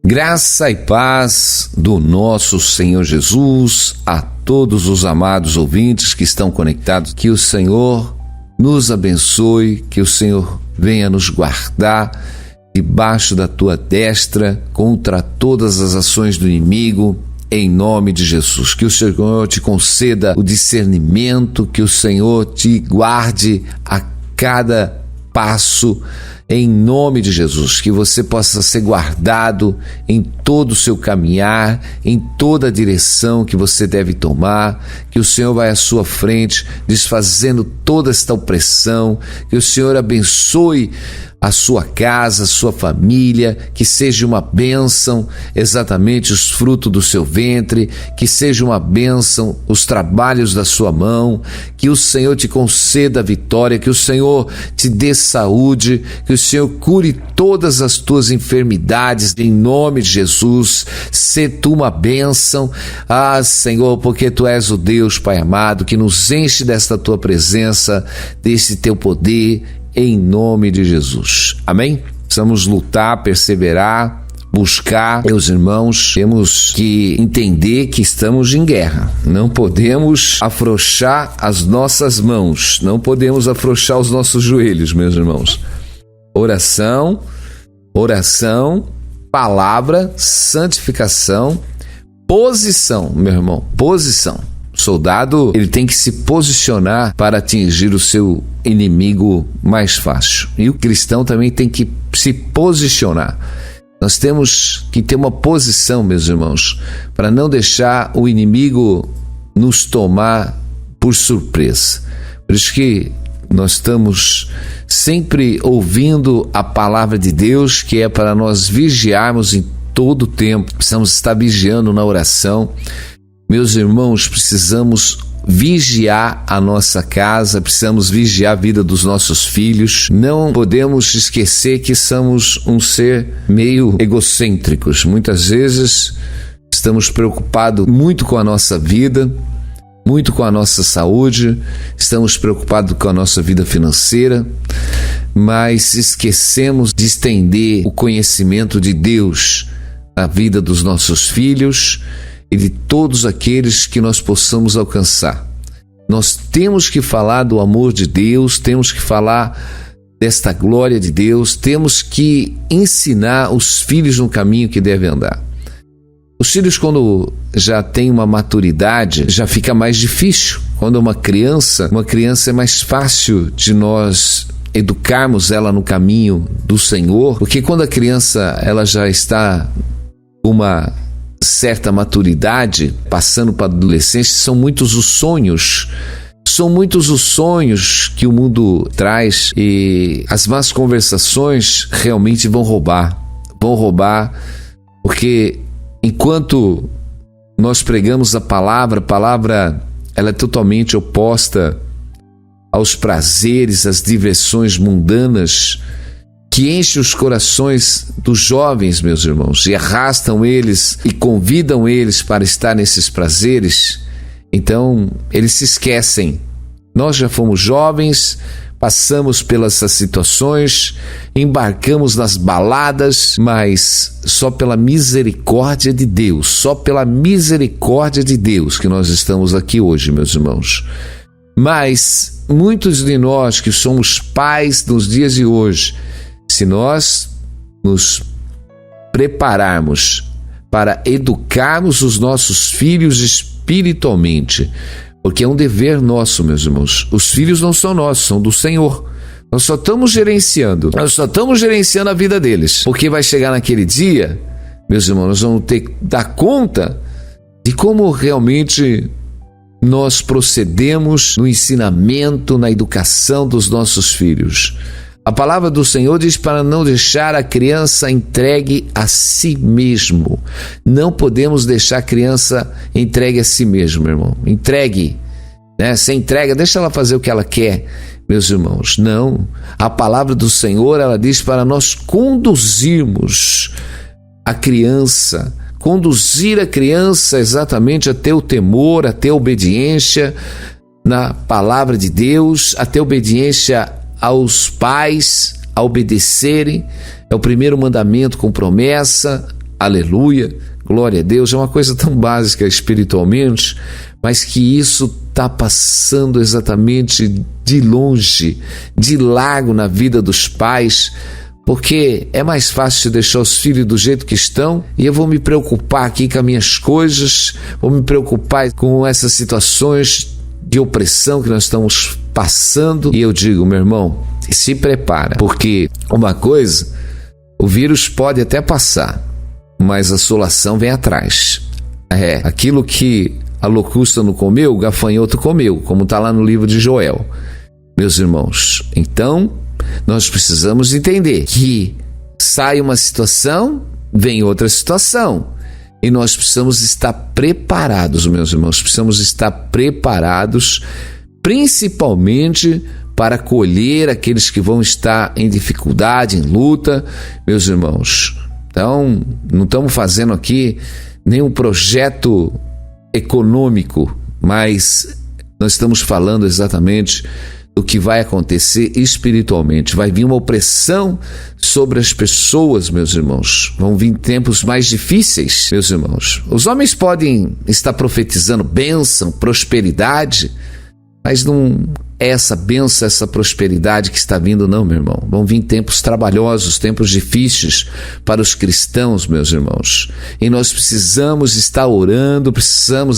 Graça e paz do nosso Senhor Jesus a todos os amados ouvintes que estão conectados. Que o Senhor nos abençoe, que o Senhor venha nos guardar debaixo da tua destra contra todas as ações do inimigo, em nome de Jesus. Que o Senhor te conceda o discernimento, que o Senhor te guarde a cada passo, em nome de Jesus, que você possa ser guardado em todo o seu caminhar, em toda a direção que você deve tomar, que o Senhor vai à sua frente, desfazendo toda esta opressão, que o Senhor abençoe a sua casa, a sua família, que seja uma bênção exatamente os frutos do seu ventre, que seja uma bênção os trabalhos da sua mão, que o Senhor te conceda a vitória, que o Senhor te dê saúde, que o Senhor cure todas as tuas enfermidades, em nome de Jesus. Sê tu uma bênção, Senhor, porque tu és o Deus, Pai amado, que nos enche desta tua presença, desse teu poder, em nome de Jesus. Amém? Precisamos lutar, perseverar, buscar. Meus irmãos, temos que entender que estamos em guerra. Não podemos afrouxar as nossas mãos, não podemos afrouxar os nossos joelhos, meus irmãos. Oração, palavra, santificação, posição, meu irmão, posição. O soldado, ele tem que se posicionar para atingir o seu inimigo mais fácil. E o cristão também tem que se posicionar. Nós temos que ter uma posição, meus irmãos, para não deixar o inimigo nos tomar por surpresa. Por isso que nós estamos sempre ouvindo a palavra de Deus, que é para nós vigiarmos em todo o tempo. Precisamos estar vigiando na oração. Meus irmãos, precisamos vigiar a nossa casa, precisamos vigiar a vida dos nossos filhos. Não podemos esquecer que somos um ser meio egocêntricos. Muitas vezes estamos preocupados muito com a nossa vida, muito com a nossa saúde, estamos preocupados com a nossa vida financeira, mas esquecemos de estender o conhecimento de Deus na vida dos nossos filhos e de todos aqueles que nós possamos alcançar. Nós temos que falar do amor de Deus, temos que falar desta glória de Deus, temos que ensinar os filhos no caminho que devem andar. Os filhos, quando já têm uma maturidade, já fica mais difícil. Quando uma criança é mais fácil de nós educarmos ela no caminho do Senhor, porque quando a criança ela já está uma certa maturidade, passando para a adolescência, são muitos os sonhos que o mundo traz, e as más conversações realmente vão roubar, porque enquanto nós pregamos a palavra ela é totalmente oposta aos prazeres, às diversões mundanas que enchem os corações dos jovens, meus irmãos, e arrastam eles e convidam eles para estar nesses prazeres. Então, eles se esquecem. Nós já fomos jovens, passamos pelas situações, embarcamos nas baladas, mas só pela misericórdia de Deus, que nós estamos aqui hoje, meus irmãos. Mas muitos de nós que somos pais nos dias de hoje, se nós nos prepararmos para educarmos os nossos filhos espiritualmente, porque é um dever nosso, meus irmãos. Os filhos não são nossos, são do Senhor. Nós só estamos gerenciando a vida deles, porque vai chegar naquele dia, meus irmãos, nós vamos ter que dar conta de como realmente nós procedemos no ensinamento, na educação dos nossos filhos. A palavra do Senhor diz para não deixar a criança entregue a si mesmo. Não podemos deixar a criança entregue a si mesmo, meu irmão. Entregue, né? Você entrega, deixa ela fazer o que ela quer, meus irmãos. Não. A palavra do Senhor, ela diz para nós conduzirmos a criança, conduzir a criança exatamente até o temor, até a obediência na palavra de Deus, até a obediência aos pais, a obedecerem. É o primeiro mandamento com promessa, Aleluia, glória a Deus. É uma coisa tão básica espiritualmente, mas que isso está passando exatamente de longe, de largo na vida dos pais, porque é mais fácil deixar os filhos do jeito que estão e eu vou me preocupar aqui com as minhas coisas, vou me preocupar com essas situações de opressão que nós estamos passando. E eu digo, meu irmão, se prepara, porque uma coisa, o vírus pode até passar, mas a assolação vem atrás. Aquilo que a locusta não comeu, o gafanhoto comeu, como está lá no livro de Joel. Meus irmãos, então nós precisamos entender que sai uma situação, vem outra situação. E nós precisamos estar preparados, meus irmãos. Precisamos estar preparados, principalmente para acolher aqueles que vão estar em dificuldade, em luta, meus irmãos. Então, não estamos fazendo aqui nenhum projeto econômico, mas nós estamos falando exatamente do que vai acontecer espiritualmente. Vai vir uma opressão sobre as pessoas, meus irmãos. Vão vir tempos mais difíceis, meus irmãos. Os homens podem estar profetizando bênção, prosperidade, mas não é essa bênção, essa prosperidade que está vindo, não, meu irmão. Vão vir tempos trabalhosos, tempos difíceis para os cristãos, meus irmãos. E nós precisamos estar orando,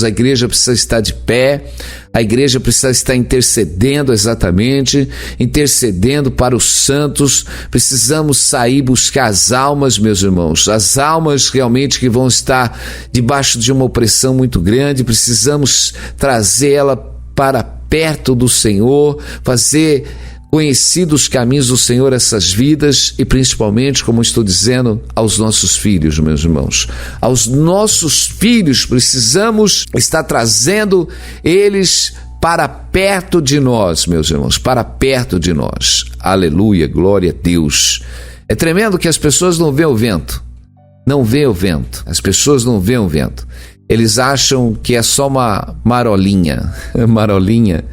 a igreja precisa estar de pé, a igreja precisa estar intercedendo exatamente, intercedendo para os santos. Precisamos sair buscar as almas, meus irmãos, as almas realmente que vão estar debaixo de uma opressão muito grande. Precisamos trazê-la para perto do Senhor, fazer conhecidos os caminhos do Senhor, essas vidas, e principalmente, como estou dizendo, aos nossos filhos, meus irmãos. Aos nossos filhos, precisamos estar trazendo eles para perto de nós, meus irmãos, para perto de nós. Aleluia, glória a Deus. É tremendo que as pessoas não veem o vento. Não veem o vento. As pessoas não veem o vento. Eles acham que é só uma marolinha. Marolinha.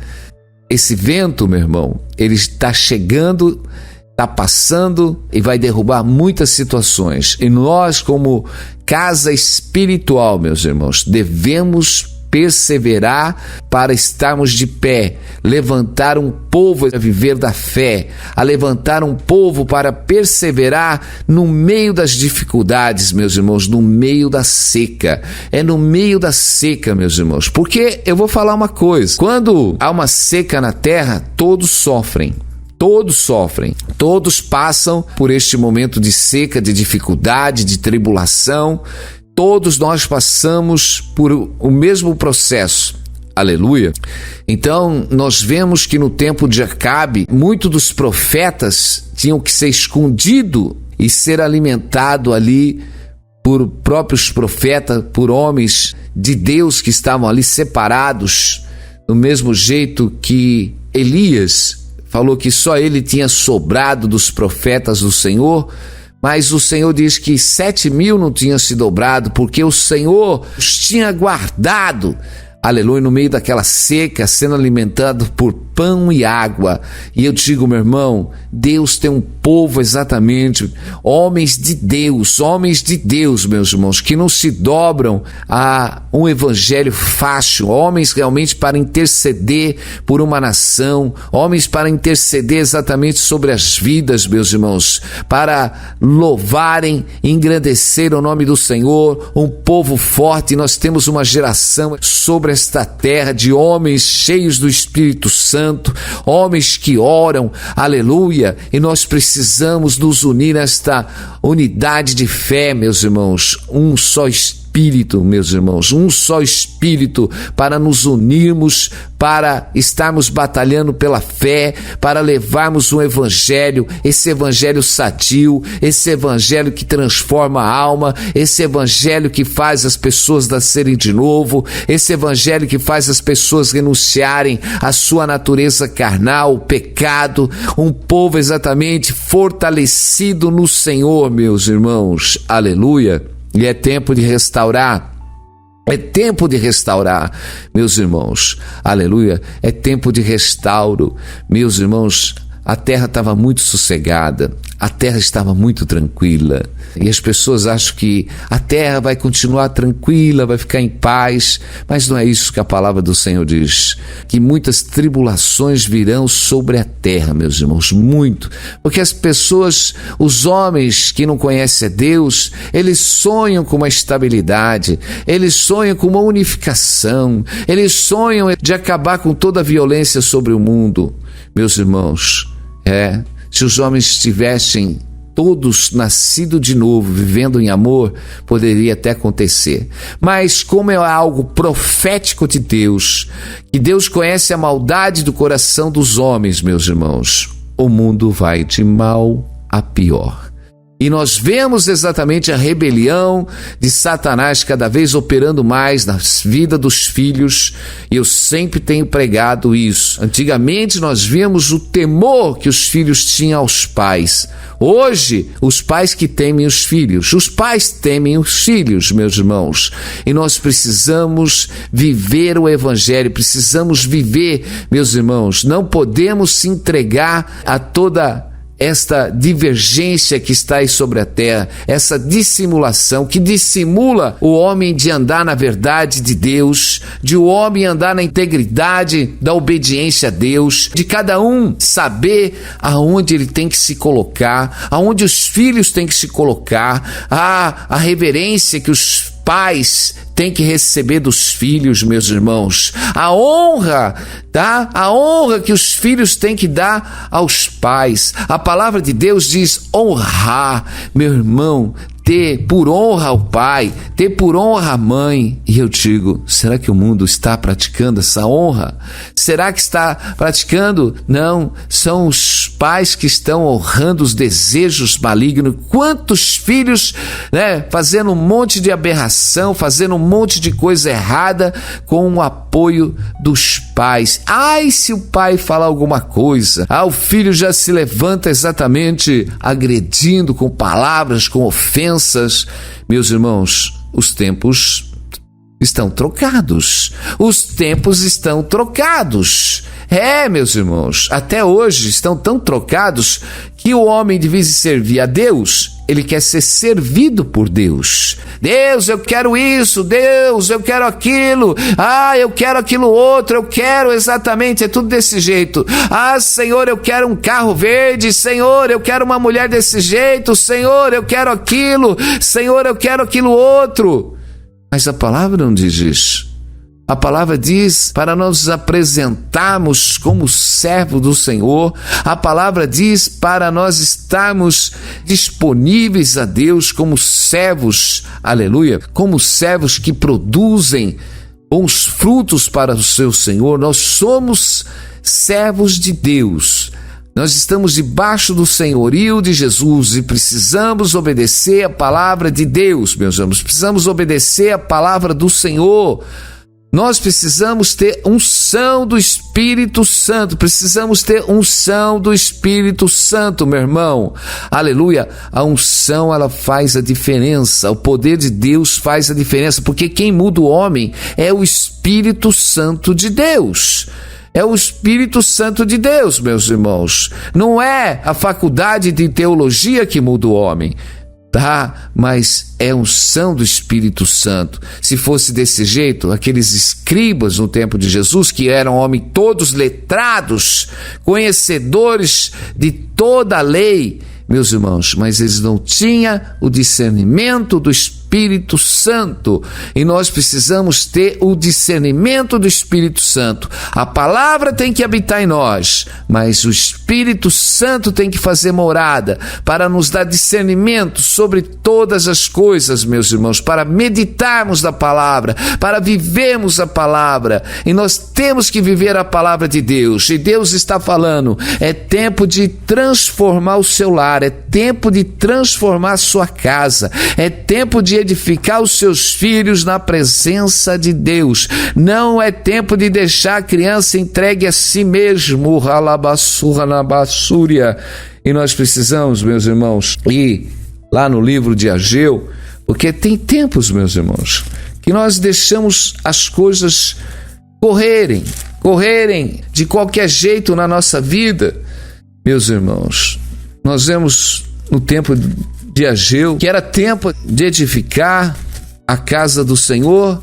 Esse vento, meu irmão, ele está chegando, está passando e vai derrubar muitas situações. E nós, como casa espiritual, meus irmãos, devemos perseverar para estarmos de pé, levantar um povo a viver da fé, a levantar um povo para perseverar no meio das dificuldades, meus irmãos, no meio da seca. É no meio da seca, meus irmãos, porque eu vou falar uma coisa: quando há uma seca na terra, todos sofrem. Todos sofrem, todos passam por este momento de seca, de dificuldade, de tribulação. Todos nós passamos por o mesmo processo. Aleluia. Então, nós vemos que no tempo de Acabe, muitos dos profetas tinham que ser escondidos e ser alimentados ali por próprios profetas, por homens de Deus que estavam ali separados, do mesmo jeito que Elias falou que só ele tinha sobrado dos profetas do Senhor. Mas o Senhor diz que 7.000 não tinham se dobrado, porque o Senhor os tinha guardado, aleluia, no meio daquela seca, sendo alimentado por pão e água. E eu digo, meu irmão, Deus tem um povo exatamente, homens de Deus, meus irmãos, que não se dobram a um evangelho fácil, homens realmente para interceder por uma nação, homens para interceder exatamente sobre as vidas, meus irmãos, para louvarem e engrandecer o nome do Senhor, um povo forte. Nós temos uma geração sobre esta terra de homens cheios do Espírito Santo, homens que oram, aleluia, e nós precisamos nos unir nesta unidade de fé, meus irmãos, um só Espírito, meus irmãos, um só Espírito, para nos unirmos, para estarmos batalhando pela fé, para levarmos um evangelho, esse evangelho sadio, esse evangelho que transforma a alma, esse evangelho que faz as pessoas nascerem de novo, esse evangelho que faz as pessoas renunciarem à sua natureza carnal, o pecado, um povo exatamente fortalecido no Senhor, meus irmãos, aleluia. E é tempo de restaurar, meus irmãos, aleluia, é tempo de restauro, meus irmãos. A terra estava muito sossegada, a terra estava muito tranquila. E as pessoas acham que a terra vai continuar tranquila, vai ficar em paz. Mas não é isso que a palavra do Senhor diz. Que muitas tribulações virão sobre a terra, meus irmãos, muito. Porque as pessoas, os homens que não conhecem a Deus, eles sonham com uma estabilidade, eles sonham com uma unificação, eles sonham de acabar com toda a violência sobre o mundo. Meus irmãos, se os homens estivessem todos nascidos de novo, vivendo em amor, poderia até acontecer. Mas como é algo profético de Deus, que Deus conhece a maldade do coração dos homens, meus irmãos, o mundo vai de mal a pior. E nós vemos exatamente a rebelião de Satanás cada vez operando mais na vida dos filhos, e eu sempre tenho pregado isso. Antigamente nós víamos o temor que os filhos tinham aos pais. Hoje, os pais que temem os filhos. Os pais temem os filhos, meus irmãos. E nós precisamos viver o Evangelho, precisamos viver, meus irmãos. Não podemos se entregar a toda esta divergência que está aí sobre a terra, essa dissimulação que dissimula o homem de andar na verdade de Deus, de o homem andar na integridade da obediência a Deus, de cada um saber aonde ele tem que se colocar, aonde os filhos têm que se colocar, a reverência que os pais têm que receber dos filhos, meus irmãos, a honra, tá? A honra que os filhos têm que dar aos pais. A palavra de Deus diz honrar, meu irmão, ter por honra ao pai, ter por honra a mãe. E eu digo, será que o mundo está praticando essa honra? Será que está praticando? Não, são os pais que estão honrando os desejos malignos. Quantos filhos, fazendo um monte de aberração, fazendo um monte de coisa errada com o apoio dos pais. Ai, se o pai falar alguma coisa, o filho já se levanta exatamente agredindo com palavras, com ofensas. Meus irmãos, os tempos estão trocados. Os tempos estão trocados. Meus irmãos, até hoje estão tão trocados que o homem, de vez de servir a Deus, ele quer ser servido por Deus. Deus, eu quero isso. Deus, eu quero aquilo. Eu quero aquilo outro. Eu quero exatamente, é tudo desse jeito. Senhor, eu quero um carro verde. Senhor, eu quero uma mulher desse jeito. Senhor, eu quero aquilo. Senhor, eu quero aquilo outro. Mas a palavra não diz isso. A palavra diz para nós nos apresentarmos como servo do Senhor. A palavra diz para nós estarmos disponíveis a Deus como servos, aleluia, como servos que produzem bons frutos para o seu Senhor. Nós somos servos de Deus. Nós estamos debaixo do senhorio de Jesus e precisamos obedecer a palavra de Deus, meus irmãos. Precisamos obedecer a palavra do Senhor. Nós precisamos ter unção do Espírito Santo, precisamos ter unção do Espírito Santo, meu irmão. Aleluia, a unção, ela faz a diferença, o poder de Deus faz a diferença, porque quem muda o homem é o Espírito Santo de Deus. É o Espírito Santo de Deus, meus irmãos. Não é a faculdade de teologia que muda o homem. Mas é a unção do Espírito Santo. Se fosse desse jeito, aqueles escribas no tempo de Jesus, que eram homens todos letrados, conhecedores de toda a lei, meus irmãos, mas eles não tinham o discernimento do Espírito Santo, e nós precisamos ter o discernimento do Espírito Santo. A palavra tem que habitar em nós, mas o Espírito Santo tem que fazer morada para nos dar discernimento sobre todas as coisas, meus irmãos, para meditarmos da palavra, para vivermos a palavra. E nós temos que viver a palavra de Deus, e Deus está falando, é tempo de transformar o seu lar, é tempo de transformar a sua casa, é tempo de edificar os seus filhos na presença de Deus. Não é tempo de deixar a criança entregue a si mesmo. E nós precisamos, meus irmãos, ir lá no livro de Ageu, porque tem tempos, meus irmãos, que nós deixamos as coisas correrem de qualquer jeito na nossa vida. Meus irmãos, nós vemos no tempo de Ageu, que era tempo de edificar a casa do Senhor,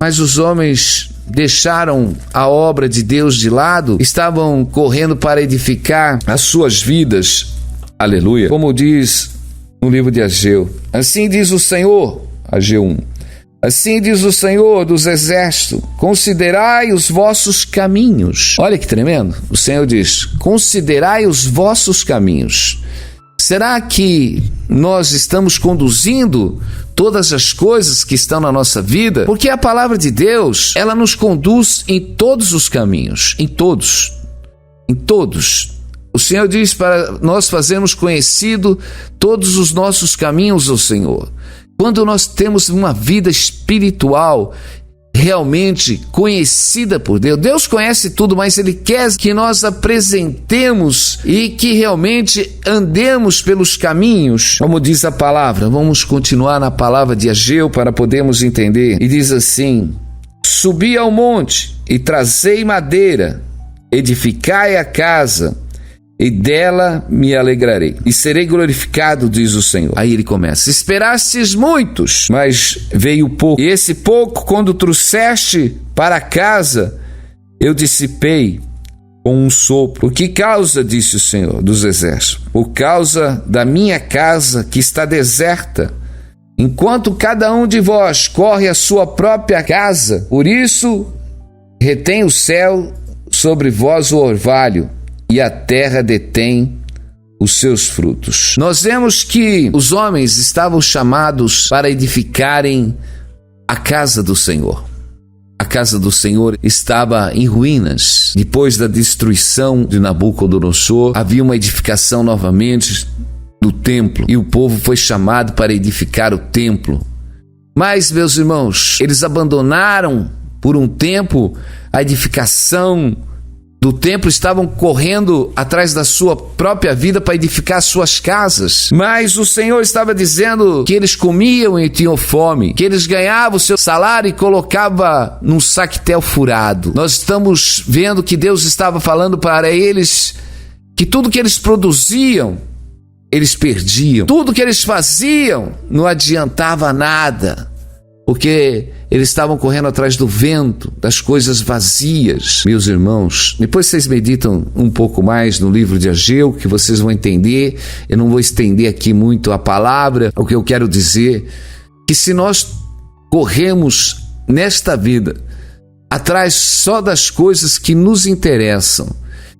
mas os homens deixaram a obra de Deus de lado, estavam correndo para edificar as suas vidas. Aleluia. Como diz no livro de Ageu: assim diz o Senhor, Ageu 1, assim diz o Senhor dos exércitos, considerai os vossos caminhos. Olha que tremendo. O Senhor diz: considerai os vossos caminhos. Será que nós estamos conduzindo todas as coisas que estão na nossa vida? Porque a palavra de Deus, ela nos conduz em todos os caminhos, em todos. O Senhor diz para nós fazermos conhecido todos os nossos caminhos ao Senhor. Quando nós temos uma vida espiritual realmente conhecida por Deus, Deus conhece tudo, mas Ele quer que nós apresentemos e que realmente andemos pelos caminhos, como diz a palavra. Vamos continuar na palavra de Ageu para podermos entender. E diz assim: subi ao monte e trazei madeira, edificai a casa, e dela me alegrarei, e serei glorificado, diz o Senhor. Aí ele começa: esperastes muitos, mas veio pouco, e esse pouco, quando trouxeste para casa, eu dissipei com um sopro. Por que causa, disse o Senhor dos exércitos? Por causa da minha casa que está deserta, enquanto cada um de vós corre a sua própria casa. Por isso retém o céu sobre vós o orvalho, e a terra detém os seus frutos. Nós vemos que os homens estavam chamados para edificarem a casa do Senhor. A casa do Senhor estava em ruínas. Depois da destruição de Nabucodonosor, havia uma edificação novamente do templo, e o povo foi chamado para edificar o templo. Mas, meus irmãos, eles abandonaram por um tempo a edificação do templo, estavam correndo atrás da sua própria vida para edificar suas casas. Mas o Senhor estava dizendo que eles comiam e tinham fome, que eles ganhavam o seu salário e colocava num saquetel furado. Nós estamos vendo que Deus estava falando para eles que tudo que eles produziam, eles perdiam. Tudo que eles faziam não adiantava nada, porque eles estavam correndo atrás do vento, das coisas vazias. Meus irmãos, depois vocês meditam um pouco mais no livro de Ageu, que vocês vão entender. Eu não vou estender aqui muito a palavra. O que eu quero dizer, que se nós corremos nesta vida atrás só das coisas que nos interessam,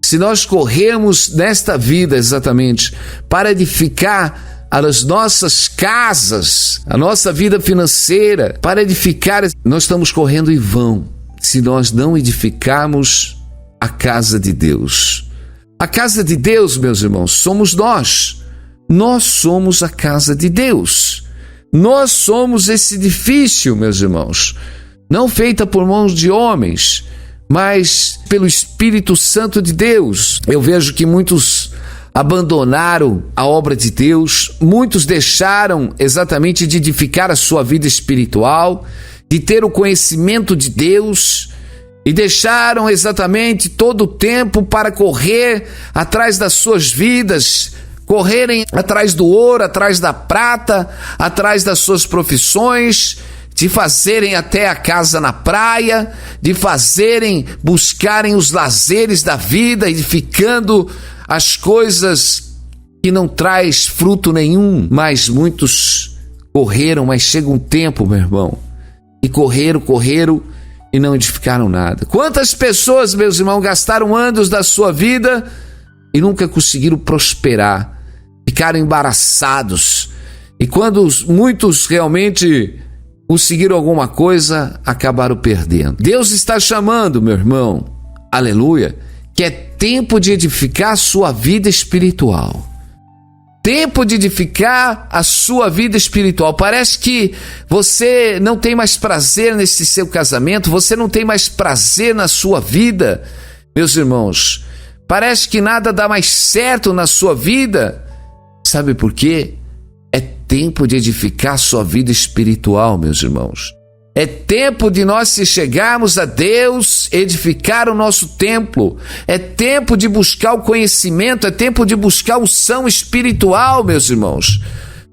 se nós corremos nesta vida exatamente para edificar as nossas casas, a nossa vida financeira, para edificar, nós estamos correndo em vão se nós não edificarmos a casa de Deus. A casa de Deus, meus irmãos, somos nós. Nós somos a casa de Deus. Nós somos esse edifício, meus irmãos, não feita por mãos de homens, mas pelo Espírito Santo de Deus. Eu vejo que muitos abandonaram a obra de Deus, muitos deixaram exatamente de edificar a sua vida espiritual, de ter o conhecimento de Deus, e deixaram exatamente todo o tempo para correr atrás das suas vidas, correrem atrás do ouro, atrás da prata, atrás das suas profissões, de fazerem até a casa na praia, de buscarem os lazeres da vida, edificando as coisas que não traz fruto nenhum. Mas muitos correram, mas chega um tempo, meu irmão, e correram e não edificaram nada. Quantas pessoas, meus irmãos, gastaram anos da sua vida e nunca conseguiram prosperar, ficaram embaraçados, e quando muitos realmente conseguiram alguma coisa, acabaram perdendo. Deus está chamando, meu irmão, aleluia, que é tempo de edificar a sua vida espiritual. Tempo de edificar a sua vida espiritual. Parece que você não tem mais prazer nesse seu casamento, você não tem mais prazer na sua vida, meus irmãos. Parece que nada dá mais certo na sua vida. Sabe por quê? É tempo de edificar a sua vida espiritual, meus irmãos. É tempo de nós se chegarmos a Deus, edificar o nosso templo. É tempo de buscar o conhecimento, é tempo de buscar a unção espiritual, meus irmãos.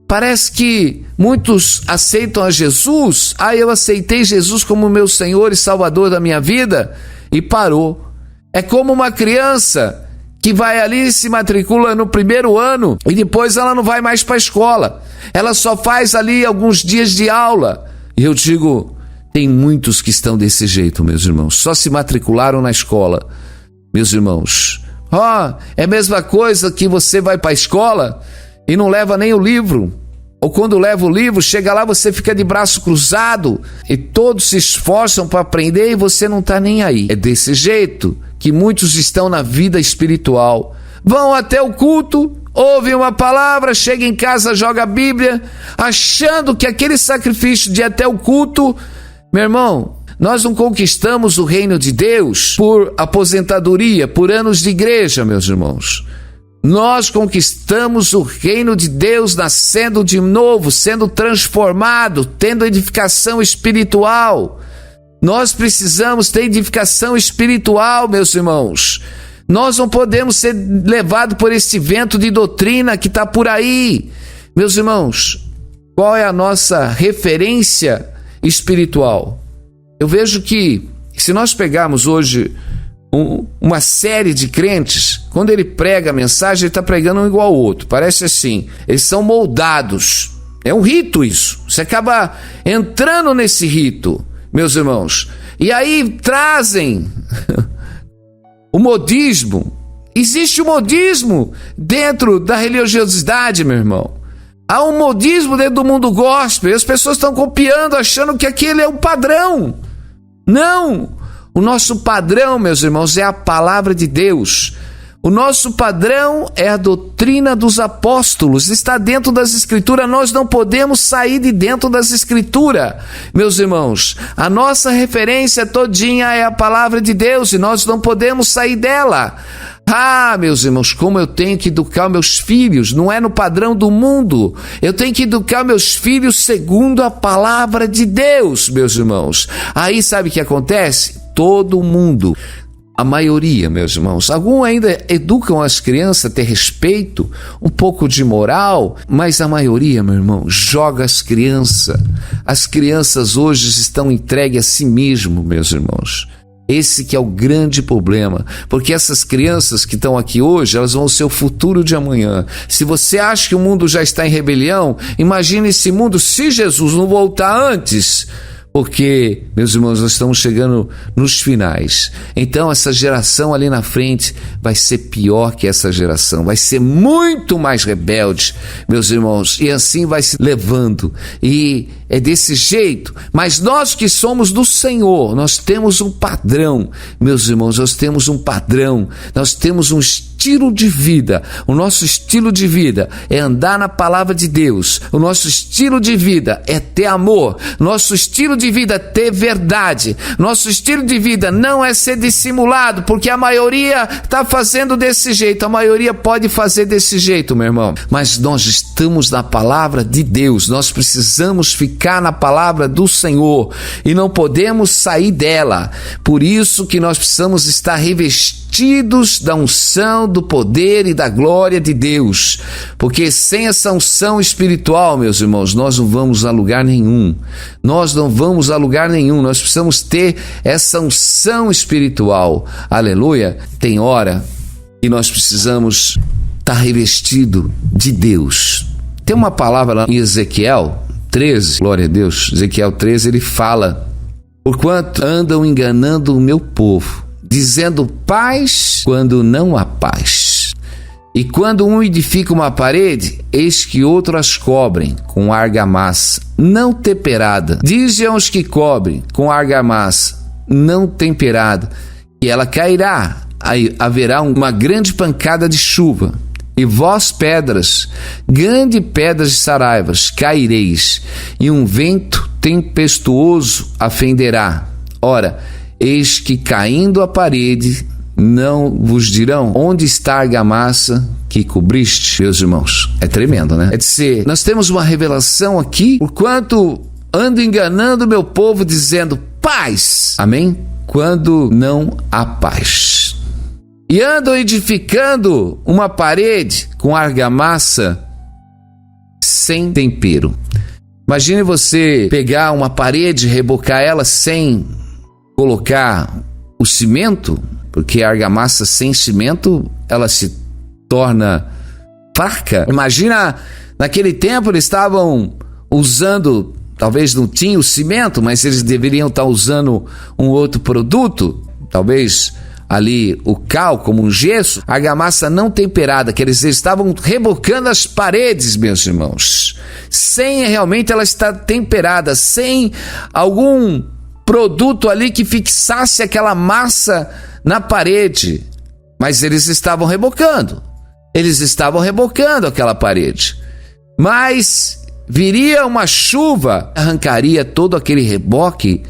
Parece que muitos aceitam a Jesus. Eu aceitei Jesus como meu Senhor e Salvador da minha vida, e parou. É como uma criança que vai ali e se matricula no primeiro ano e depois ela não vai mais para a escola. Ela só faz ali alguns dias de aula. E eu digo, tem muitos que estão desse jeito, meus irmãos. Só se matricularam na escola. Meus irmãos, é a mesma coisa que você vai para a escola e não leva nem o livro. Ou quando leva o livro, chega lá, você fica de braço cruzado e todos se esforçam para aprender e você não está nem aí. É desse jeito que muitos estão na vida espiritual. Vão até o culto, ouvem uma palavra, chegam em casa, jogam a Bíblia, achando que aquele sacrifício de ir até o culto... Meu irmão, nós não conquistamos o reino de Deus por aposentadoria, por anos de igreja, meus irmãos. Nós conquistamos o reino de Deus nascendo de novo, sendo transformado, tendo edificação espiritual. Nós precisamos ter edificação espiritual, meus irmãos. Nós não podemos ser levados por esse vento de doutrina que está por aí. Meus irmãos, qual é a nossa referência espiritual? Eu vejo que se nós pegarmos hoje uma série de crentes, quando ele prega a mensagem, ele está pregando um igual ao outro. Parece assim, eles são moldados. É um rito isso. Você acaba entrando nesse rito, meus irmãos. E aí trazem o modismo. Existe o modismo dentro da religiosidade, meu irmão. Há um modismo dentro do mundo gospel. E as pessoas estão copiando, achando que aquele é o padrão. Não! O nosso padrão, meus irmãos, é a palavra de Deus. O nosso padrão é a doutrina dos apóstolos. Está dentro das Escrituras. Nós não podemos sair de dentro das Escrituras, meus irmãos. A nossa referência todinha é a palavra de Deus e nós não podemos sair dela. Meus irmãos, como eu tenho que educar meus filhos, não é no padrão do mundo. Eu tenho que educar meus filhos segundo a palavra de Deus, meus irmãos. Aí sabe o que acontece? Todo mundo, a maioria, meus irmãos, alguns ainda educam as crianças a ter respeito, um pouco de moral, mas a maioria, meu irmão, joga as crianças. As crianças hoje estão entregues a si mesmo, meus irmãos. Esse que é o grande problema, porque essas crianças que estão aqui hoje, elas vão ser o futuro de amanhã. Se você acha que o mundo já está em rebelião, imagine esse mundo se Jesus não voltar antes. Porque, meus irmãos, nós estamos chegando nos finais. Então essa geração ali na frente vai ser pior que essa geração. Vai ser muito mais rebelde, meus irmãos. E assim vai se levando. E é desse jeito. Mas nós que somos do Senhor, nós temos um padrão. Meus irmãos, nós temos um padrão. Nós temos um estilo de vida. O nosso estilo de vida é andar na palavra de Deus. O nosso estilo de vida é ter amor. Nosso estilo de vida é ter verdade. Nosso estilo de vida não é ser dissimulado, porque a maioria está fazendo desse jeito. A maioria pode fazer desse jeito, meu irmão. Mas nós estamos na palavra de Deus. Nós precisamos ficar na palavra do Senhor e não podemos sair dela. Por isso que nós precisamos estar revestidos da unção, do poder e da glória de Deus, porque sem essa unção espiritual, meus irmãos, nós não vamos a lugar nenhum. Nós não vamos a lugar nenhum. Nós precisamos ter essa unção espiritual. Aleluia. Tem hora que nós precisamos estar revestido de Deus. Tem uma palavra lá em Ezequiel 13, glória a Deus, Ezequiel 13, ele fala: porquanto andam enganando o meu povo, dizendo paz quando não há paz. E quando um edifica uma parede, eis que outro as cobrem com argamassa não temperada. Dizem aos que cobrem com argamassa não temperada, que ela cairá, aí haverá uma grande pancada de chuva. E vós, pedras, grande pedras de saraivas, caireis, e um vento tempestuoso a fenderá. Ora, eis que caindo a parede, não vos dirão onde está a argamassa que cobriste, meus irmãos. É tremendo, né? É dizer, nós temos uma revelação aqui, porquanto ando enganando meu povo dizendo paz. Amém? Quando não há paz. E andam edificando uma parede com argamassa sem tempero. Imagine você pegar uma parede, rebocar ela sem colocar o cimento, porque a argamassa sem cimento, ela se torna fraca. Imagina, naquele tempo eles estavam usando, talvez não tinha o cimento, mas eles deveriam estar usando um outro produto, talvez ali o cal, como um gesso, argamassa não temperada, que eles estavam rebocando as paredes, meus irmãos, sem realmente ela estar temperada, sem algum produto ali que fixasse aquela massa na parede, mas eles estavam rebocando aquela parede, mas viria uma chuva, arrancaria todo aquele reboque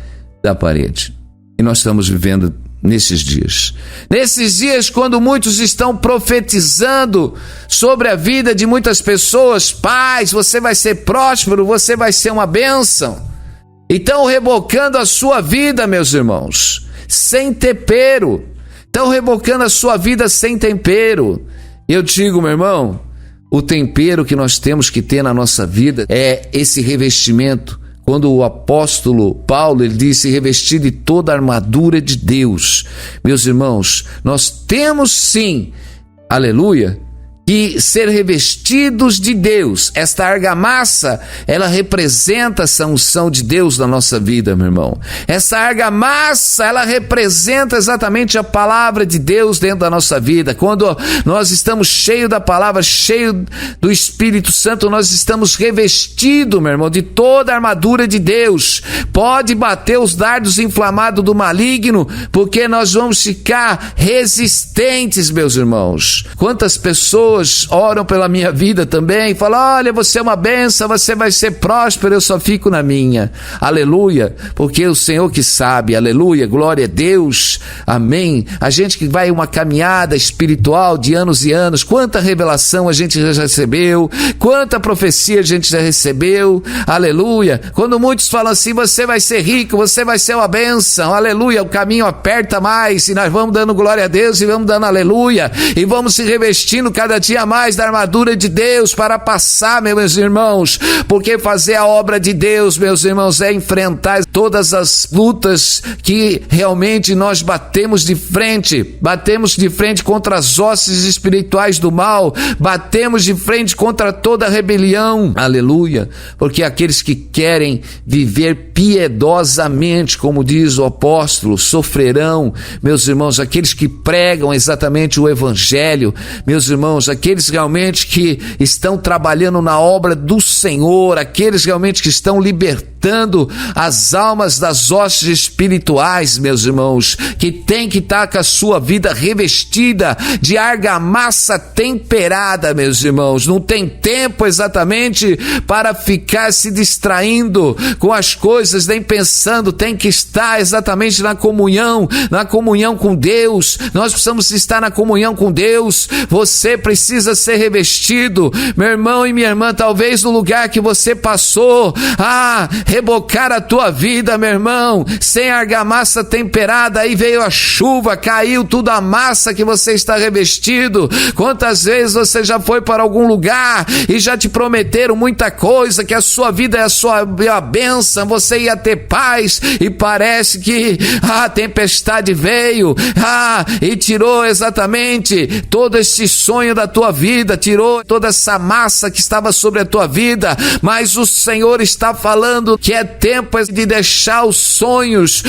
da parede. E nós estamos vivendo nesses dias quando muitos estão profetizando sobre a vida de muitas pessoas, paz, você vai ser próspero, você vai ser uma bênção. Estão rebocando a sua vida, meus irmãos, sem tempero. Estão rebocando a sua vida sem tempero. Eu digo, meu irmão, o tempero que nós temos que ter na nossa vida é esse revestimento. Quando o apóstolo Paulo, ele disse, revestir de toda a armadura de Deus. Meus irmãos, nós temos sim, aleluia, que ser revestidos de Deus. Esta argamassa, ela representa essa unção de Deus na nossa vida, meu irmão. Essa argamassa, ela representa exatamente a palavra de Deus dentro da nossa vida. Quando nós estamos cheios da palavra, cheios do Espírito Santo, nós estamos revestidos, meu irmão, de toda a armadura de Deus. Pode bater os dardos inflamados do maligno, porque nós vamos ficar resistentes, meus irmãos. Quantas pessoas oram pela minha vida também, falam, olha, você é uma bênção, você vai ser próspero, eu só fico na minha, aleluia, porque o Senhor que sabe, aleluia, glória a Deus, amém. A gente que vai uma caminhada espiritual de anos e anos, quanta revelação a gente já recebeu, quanta profecia a gente já recebeu, aleluia. Quando muitos falam assim, você vai ser rico, você vai ser uma bênção, aleluia, o caminho aperta mais, e nós vamos dando glória a Deus e vamos dando aleluia, e vamos se revestindo cada dia mais da armadura de Deus para passar, meus irmãos, porque fazer a obra de Deus, meus irmãos, é enfrentar todas as lutas que realmente nós batemos de frente contra as hostes espirituais do mal, batemos de frente contra toda a rebelião, aleluia, porque aqueles que querem viver piedosamente, como diz o apóstolo, sofrerão, meus irmãos, aqueles que pregam exatamente o evangelho, meus irmãos, aqueles realmente que estão trabalhando na obra do Senhor, aqueles realmente que estão libertando as almas das hostes espirituais, meus irmãos, que tem que estar com a sua vida revestida de argamassa temperada, meus irmãos. Não tem tempo exatamente para ficar se distraindo com as coisas, nem pensando, tem que estar exatamente na comunhão com Deus. Nós precisamos estar na comunhão com Deus. Você precisa ser revestido, meu irmão e minha irmã, talvez no lugar que você passou, rebocar a tua vida, meu irmão, sem argamassa temperada, aí veio a chuva, caiu tudo a massa que você está revestido. Quantas vezes você já foi para algum lugar e já te prometeram muita coisa, que a sua vida é a bênção, você ia ter paz, e parece que a tempestade veio, e tirou exatamente todo esse sonho da tua vida, tirou toda essa massa que estava sobre a tua vida, mas o Senhor está falando que é tempo de deixar os sonhos,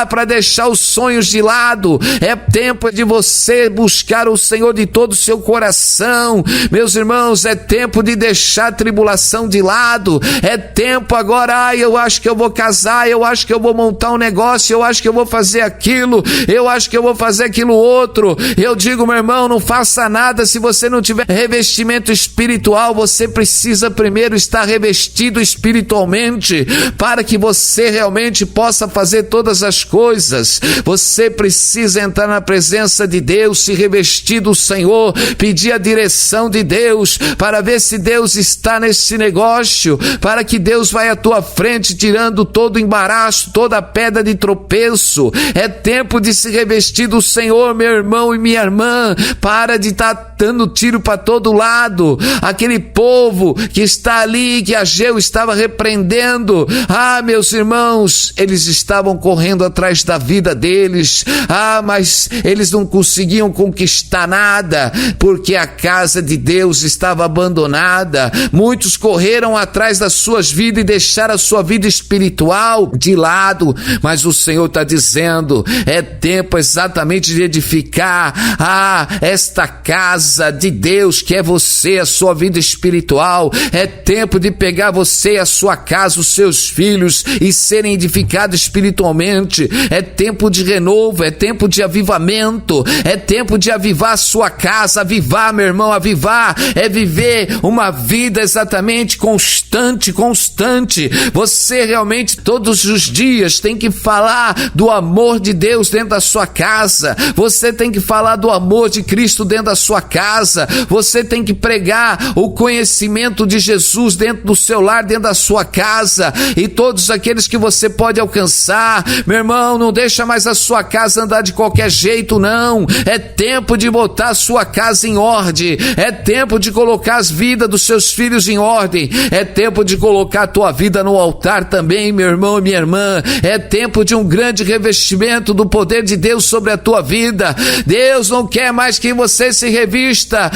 para deixar os sonhos de lado, é tempo de você buscar o Senhor de todo o seu coração, meus irmãos, é tempo de deixar a tribulação de lado, é tempo agora, eu acho que eu vou casar, eu acho que eu vou montar um negócio, eu acho que eu vou fazer aquilo, eu acho que eu vou fazer aquilo outro. Eu digo, meu irmão, não faça nada se você não tiver revestimento espiritual. Você precisa primeiro estar revestido espiritualmente, para que você realmente possa fazer todas as coisas, você precisa entrar na presença de Deus, se revestir do Senhor, pedir a direção de Deus, para ver se Deus está nesse negócio, para que Deus vai à tua frente, tirando todo o embaraço, toda a pedra de tropeço. É tempo de se revestir do Senhor, meu irmão e minha irmã. Para de estar dando tiro para todo lado. Aquele povo que está ali, que Ageu estava repreendendo, meus irmãos, eles estavam correndo atrás da vida deles, mas eles não conseguiam conquistar nada, porque a casa de Deus estava abandonada. Muitos correram atrás das suas vidas e deixaram a sua vida espiritual de lado, mas o Senhor está dizendo, é tempo exatamente de edificar esta casa de Deus, que é você, a sua vida espiritual. É tempo de pegar você, a sua casa, os seus filhos e serem edificados espiritualmente. É tempo de renovo, é tempo de avivamento, é tempo de avivar a sua casa. Avivar, meu irmão, avivar é viver uma vida exatamente constante. Você realmente todos os dias tem que falar do amor de Deus dentro da sua casa. Você tem que falar do amor de Cristo dentro da sua casa. Você tem que pregar o conhecimento de Jesus dentro do seu lar, dentro da sua casa, e todos aqueles que você pode alcançar. Meu irmão, não deixa mais a sua casa andar de qualquer jeito, não. É tempo de botar a sua casa em ordem. É tempo de colocar as vidas dos seus filhos em ordem. É tempo de colocar a tua vida no altar também, meu irmão e minha irmã. É tempo de um grande revestimento do poder de Deus sobre a tua vida. Deus não quer mais que você se revista,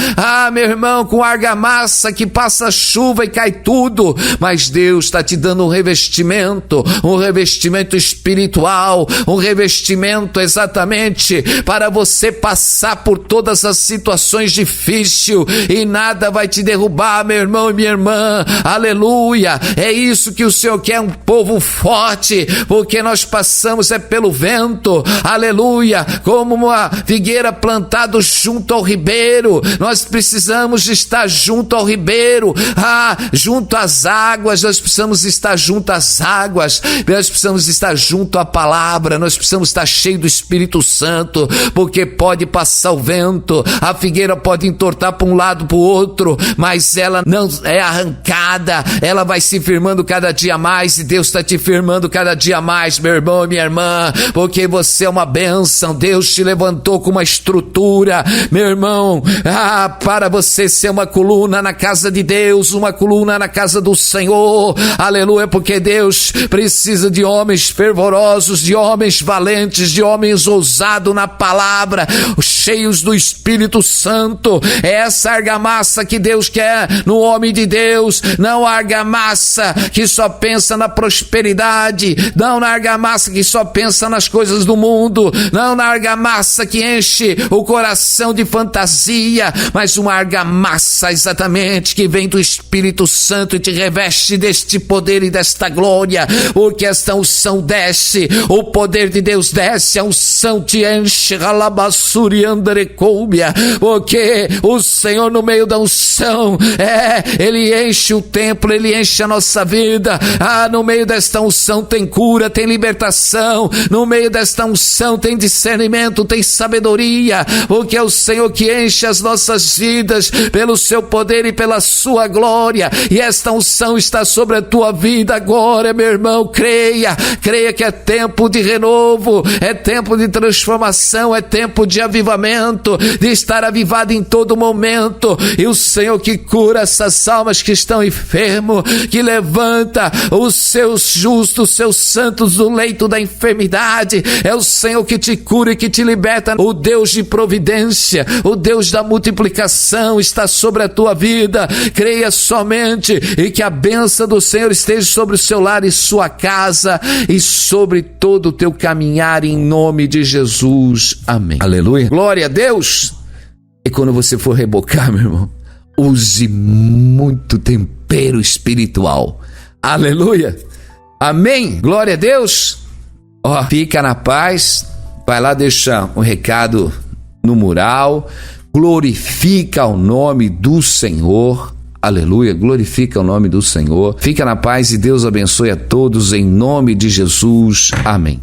meu irmão, com argamassa que passa chuva e cai tudo, mas Deus está te dando um revestimento espiritual, um revestimento exatamente para você passar por todas as situações difíceis e nada vai te derrubar, meu irmão e minha irmã. Aleluia! É isso que o Senhor quer, um povo forte, porque nós passamos pelo vento. Aleluia! Como uma figueira plantada junto ao ribeiro, nós precisamos estar junto ao ribeiro, junto às águas. Nós precisamos estar junto às águas, nós precisamos estar junto à palavra, nós precisamos estar cheio do Espírito Santo, porque pode passar o vento, a figueira pode entortar para um lado para o outro, mas ela não é arrancada, ela vai se firmando cada dia mais, e Deus está te firmando cada dia mais, meu irmão e minha irmã, porque você é uma bênção. Deus te levantou com uma estrutura, meu irmão, para você ser uma coluna na casa de Deus, uma coluna na casa do Senhor. Aleluia, porque Deus precisa de homens fervorosos, de homens valentes, de homens ousados na palavra, cheios do Espírito Santo. É essa argamassa que Deus quer no homem de Deus, não a argamassa que só pensa na prosperidade, não na argamassa que só pensa nas coisas do mundo, não na argamassa que enche o coração de fantasia, mas uma argamassa exatamente que vem do Espírito Santo e te reveste deste poder e desta glória, porque esta unção desce, o poder de Deus desce, a unção te enche, porque o Senhor no meio da unção, Ele enche o templo, Ele enche a nossa vida. No meio desta unção tem cura, tem libertação, no meio desta unção tem discernimento, tem sabedoria, porque é o Senhor que enche as nossas vidas pelo seu poder e pela sua glória, e esta unção está sobre a tua vida agora, meu irmão. Creia que é tempo de renovo, é tempo de transformação, é tempo de avivamento, de estar avivado em todo momento. E o Senhor que cura essas almas que estão enfermos, que levanta os seus justos, os seus santos do leito da enfermidade, é o Senhor que te cura e que te liberta. O Deus de providência, o Deus da multiplicação está sobre a tua vida. Creia somente, e que a bênção do Senhor esteja sobre o seu lar e sua casa e sobre todo o teu caminhar, em nome de Jesus. Amém. Aleluia. Glória a Deus. E quando você for rebocar, meu irmão, use muito tempero espiritual. Aleluia. Amém. Glória a Deus. Fica na paz. Vai lá, deixa um recado no mural. Glorifica o nome do Senhor. Aleluia, glorifica o nome do Senhor. Fica na paz e Deus abençoe a todos em nome de Jesus. Amém.